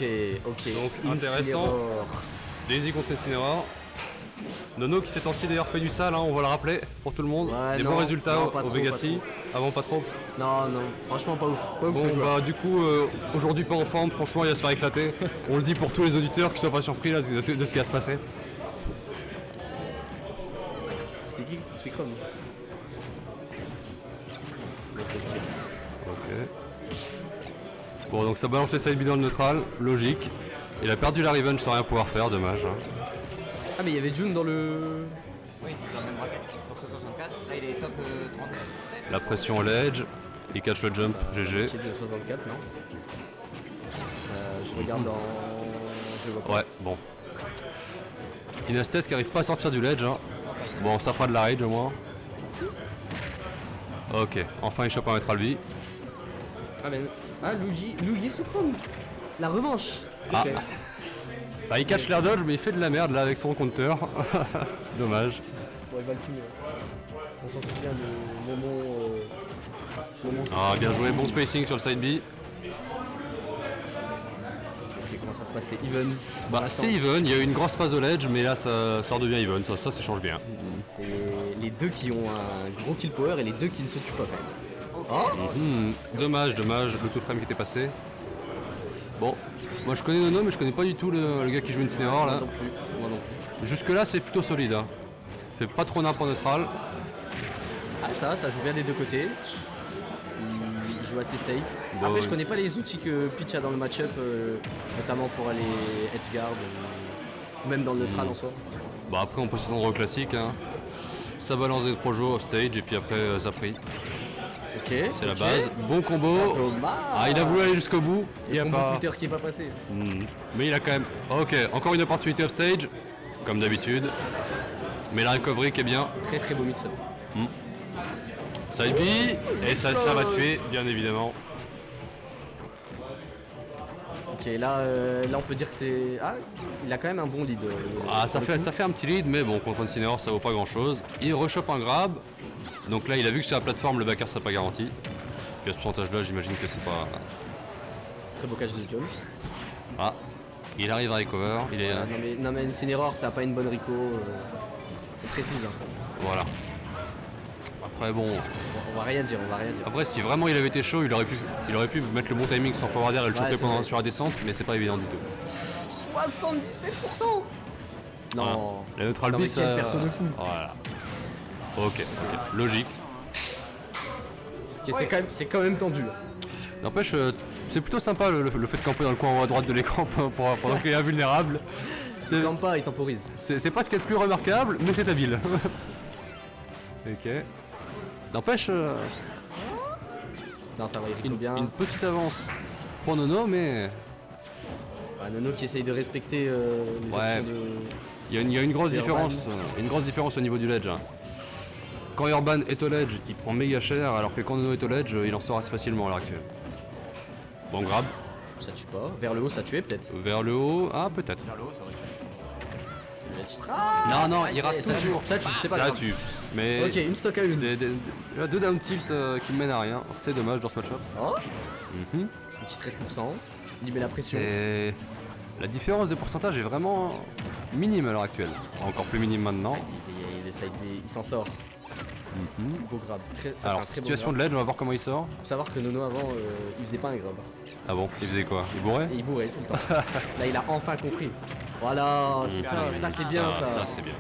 ok. Donc intéressant. Daisy contre Incineroar. Nono qui s'est temps-ci d'ailleurs fait du sale, hein, on va le rappeler pour tout le monde. Ouais, des non, bons résultats non, au Vegassi. Avant pas trop. Non, franchement pas ouf. Pas ouf Bon, ce joueur. bah du coup, aujourd'hui pas en forme, franchement il va se faire éclater. On le dit pour tous les auditeurs qui soient pas surpris là, de ce qui va se passer. C'était qui Speakrum? Ok. Bon, donc ça balance les side B dans le neutral, logique. Il a perdu la Riven sans rien pouvoir faire, dommage. Hein. Ah mais il y avait June dans le... Oui, c'est dans le même bracket, sur 64. Là, il est top 37. La pression au ledge, il catch le jump, GG. Qui est de 64, non je regarde dans... Je vois pas. Ouais, bon. Tinastes qui arrive pas à sortir du ledge. Hein. Bon, ça fera de la rage au moins. Ok, enfin il chope un neutral B. Ah mais... Ah, Luigi Sucrum. La revanche. Ah. Ok. Bah, il catch l'air dodge, mais il fait de la merde là avec son counter. Dommage. Bon, il va le finir. On s'en souvient de Momo... Ah, bien joué, bon spacing sur le side B. Ok, comment ça se passe? C'est even. Bah, c'est even, il y a eu une grosse phase au ledge, mais là ça redevient even, ça change bien. C'est les deux qui ont un gros kill power et les deux qui ne se tuent pas quand même. Oh Dommage, le tout frame qui était passé. Bon, moi je connais Nono, mais je connais pas du tout le gars qui joue Incineroar là. Moi non plus. Moi non plus. Jusque là c'est plutôt solide. Hein. Fait pas trop n'importe neutral. Ah ça joue bien des deux côtés. Il joue assez safe. Bon, Après je connais pas les outils que Peach a dans le match-up, notamment pour aller edgeguard ou même dans le neutral en soi. Bah après on peut s'attendre au classique. Hein. Ça balance des projos off stage et puis après ça prie. Ok. C'est la base. Bon combo. Thomas. Ah il a voulu aller jusqu'au bout. Il y a Combo pas. Twitter qui est pas passé. Mais il a quand même. Ok, encore une opportunité off stage, comme d'habitude. Mais la recovery qui est bien. Très très beau mix-up. Side B, et ça va tuer, bien évidemment. Ok, là on peut dire que c'est... Ah, il a quand même un bon lead. Ah, ça fait un petit lead, mais bon, contre Incineroar, ça vaut pas grand chose. Il rechoppe un grab. Donc là, il a vu que sur la plateforme, le backer serait pas garanti. Puis à ce pourcentage-là, j'imagine que c'est pas. Très beau catch de jump. Ah, il arrive à recover. Il est. Non mais Incineroar, ça a pas une bonne reco. Précise. Hein. Voilà. Après, bon. On va rien dire. Après, si vraiment il avait été chaud, il aurait pu mettre le bon timing sans forwarder et le choper sur la descente, mais c'est pas évident du tout. 77%. Non. La neutral B, ça. Perso de fou. Voilà. Ok, logique. Ok, c'est quand même tendu. N'empêche, c'est plutôt sympa le fait de camper dans le coin en haut à droite de l'écran pendant qu'il est invulnérable. Il campe pas, il temporise. C'est pas ce qu'il y a de plus remarquable, mais c'est habile. Ok. N'empêche, Non, ça va, il rico bien. une petite avance pour Nono, mais Nono qui essaye de respecter les options de... il y a une grosse différence, au niveau du ledge. Hein. Quand Urban est au ledge, il prend méga cher, alors que quand Nono est au ledge, il en sort assez facilement à l'heure actuelle. Bon grab. Ça tue pas. Vers le haut, ça tuait peut-être. Vers le haut, ah peut-être. Vers le haut, ça aurait tué. Non, il rate ça toujours. tue, c'est pas Ça grave. tue. Mais Ok, une stock à une. deux down tilt qui mènent à rien, c'est dommage dans ce match-up. Oh Petit 13%. Il met la pression. La différence de pourcentage est vraiment minime à l'heure actuelle. Encore plus minime maintenant. Il s'en sort. Beau grab. Alors, situation de ledge, on va voir comment il sort. Faut savoir que Nono avant, il faisait pas un grab. Ah bon, il faisait quoi? Il bourrait? Et il bourrait tout le temps. Là, il a enfin compris. Voilà, c'est ça c'est bien ça. Ça c'est bien.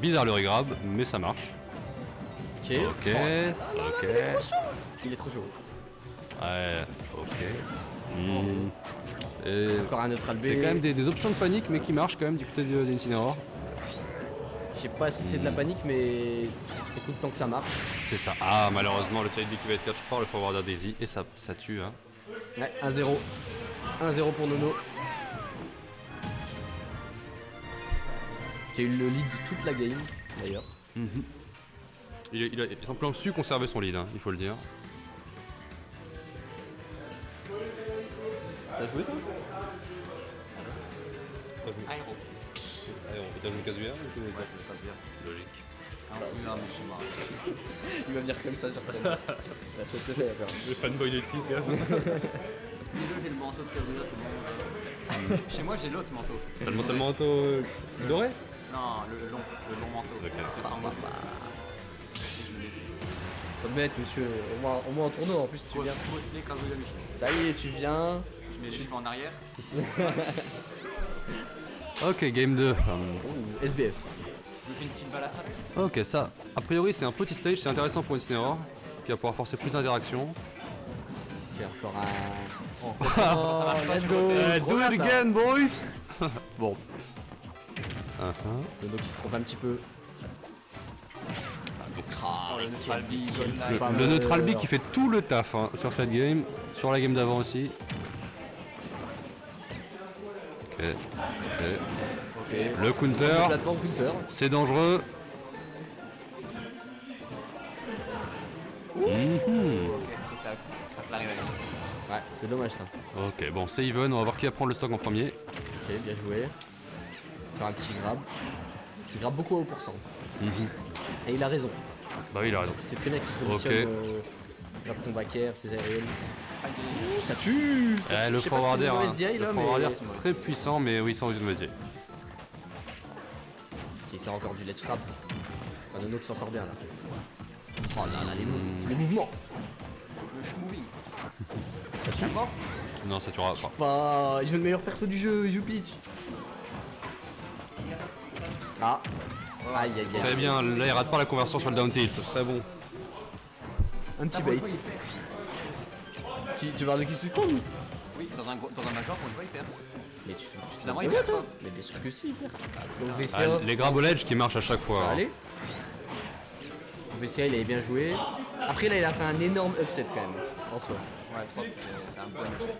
Bizarre le regrab, mais ça marche. Ok. Il est trop chaud. Ouais, ok. Et Encore un neutral B. c'est quand même des options de panique, mais qui marchent quand même du côté d'Incineroar. Je sais pas si c'est de la panique, mais écoute, tant que ça marche. C'est ça. Ah, malheureusement, le side B qui va être catch par le forwarder Daisy, et ça tue. Hein. Ouais, 1-0. 1-0 pour Nono. Qui a eu le lead toute la game, d'ailleurs. Il semble su conserver son lead, hein, il faut le dire. T'as joué toi? Aéro. T'as joué Kazuya ou Ouais, ça se passe bien. Logique. Non, mais chez moi. Il va venir comme ça sur scène. La souhaite que ça, il va faire. Le fanboy de Tsi, tu vois. J'ai le manteau de Kazuya, c'est bon. Chez moi, j'ai l'autre manteau. T'as le manteau doré? Non, le long manteau. Ok. Le sango. Faut te mettre, monsieur, au moins en tournoi en plus, tu viens. Cosplay Kazuya Michel. Ça y est, tu viens. Je mets les cheveux en arrière. Ok, game 2. Ouh, SBF. Je fais une petite balade avec. Ok, ça, a priori c'est un petit stage, c'est intéressant pour Incineroar, qui va pouvoir forcer plus d'interactions. Ok, encore un. Oh, let's go. Trop Do bien, it ça. again, boys. Bon. Le dos qui se trompe un petit peu. Oh, le neutral B, C'est pas Le mal. neutral B qui fait tout le taf hein, sur cette game, sur la game d'avant aussi. Ok, ok. Ok. Le counter, Plateforme counter. c'est dangereux. Ok, et ça l'arrive avec. Ouais, c'est dommage ça. Ok, bon, c'est even, on va voir qui va prendre le stock en premier. Ok, bien joué. Faire un petit grab. Il grabe beaucoup à haut pourcent. Et il a raison. Bah oui, il a raison. Parce que c'est très bien qu'il conditionne grâce à son back air, ses aériennes. Ça tue ça Eh, tue. le Je sais pas si forwarder, c'est une hein, mauvaise DI, le là, forwarder mais... très puissant, mais oui, sans aucune mauvaise. Il sort encore du ledge trap. Un Nono qui s'en sort bien là. Oh là là, les mouvements. Le schmoving. Ça tue pas. Non, ça tuera pas. Bah, il joue le meilleur perso du jeu, il joue Peach. Ah. Aïe aïe aïe. Très bien, là il rate pas la conversion sur le down tilt, très bon. Un petit bait. Tu vas de qui se prendre? Oui, dans un major, pour une fois, il perd. Mais tu te Finalement, la il perd, toi. quoi. Mais bien sûr que si, il perd. Donc Ah, VCA, les grab au ledge qui marchent à chaque ça fois. hein. allait. VCA, il avait bien joué. Après, là, il a fait un énorme upset quand même, en soi. Ouais, trop. C'est un bon upset.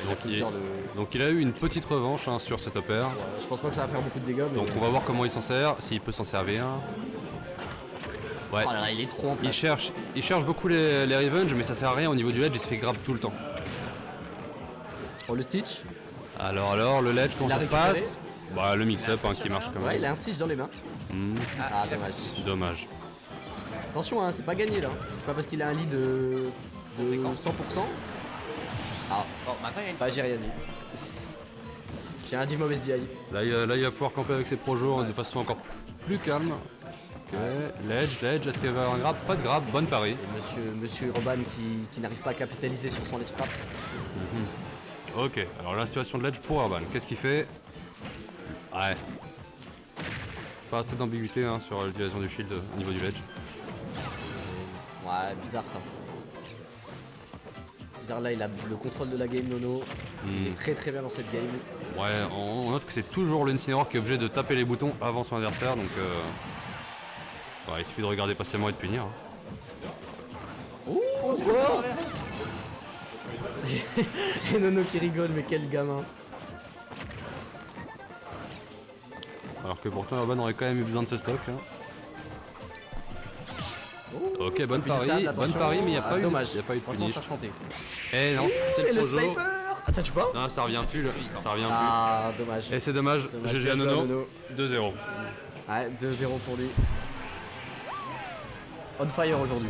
Donc, Il a counter donc il a eu une petite revanche hein, sur cette upper. Je pense pas que ça va faire beaucoup de dégâts. Mais... Donc on va voir comment il s'en sert, s'il peut s'en servir. Ouais, Oh là là, il est trop en place. il cherche beaucoup les revenge, mais ça sert à rien au niveau du ledge, il se fait grab tout le temps. Oh, le Stitch. Alors, le ledge, comment Il a ça se récupéré. passe? Bah, le mix-up hein, qui marche quand Ouais, même. il a un Stitch dans les mains. Ah, dommage. Dommage. Attention, hein, c'est pas gagné là. C'est pas parce qu'il a un lead de 100%. Ah, Bon, maintenant, il y a une. bah j'ai rien dit. J'ai rien dit mauvaise DI. Là, il va pouvoir camper avec ses projos de façon encore plus calme. Ok, ledge, est-ce qu'il va y avoir un grab? Pas de grab, bonne pari. Et monsieur Roban qui n'arrive pas à capitaliser sur son ledge trap. Ok, alors la situation de ledge pour Urban, qu'est-ce qu'il fait? Ouais. Pas assez d'ambiguïté hein, sur l'utilisation du shield au niveau du ledge. Ouais, bizarre ça. Bizarre là, il a le contrôle de la game Nono. Il est très très bien dans cette game. Ouais, on note que c'est toujours l'Incineroar qui est obligé de taper les boutons avant son adversaire, donc ouais, il suffit de regarder patiemment et de punir. hein. Ouh, quoi. Et Nono qui rigole, mais quel gamin. Alors que pourtant Urban aurait quand même eu besoin de ce stock. Hein. Ok, bonne pari, mais il n'y a, pas eu dommage. y a pas eu de Franchement, punish. ça chantait. Eh non, c'est Et le le projo. sniper. Ah, ça tue pas? Non, ça revient plus, ça revient Ah, dommage. plus. Et c'est dommage, Dommage, GG à bien joué à Nono, 2-0. Ouais, 2-0 pour lui. On fire aujourd'hui.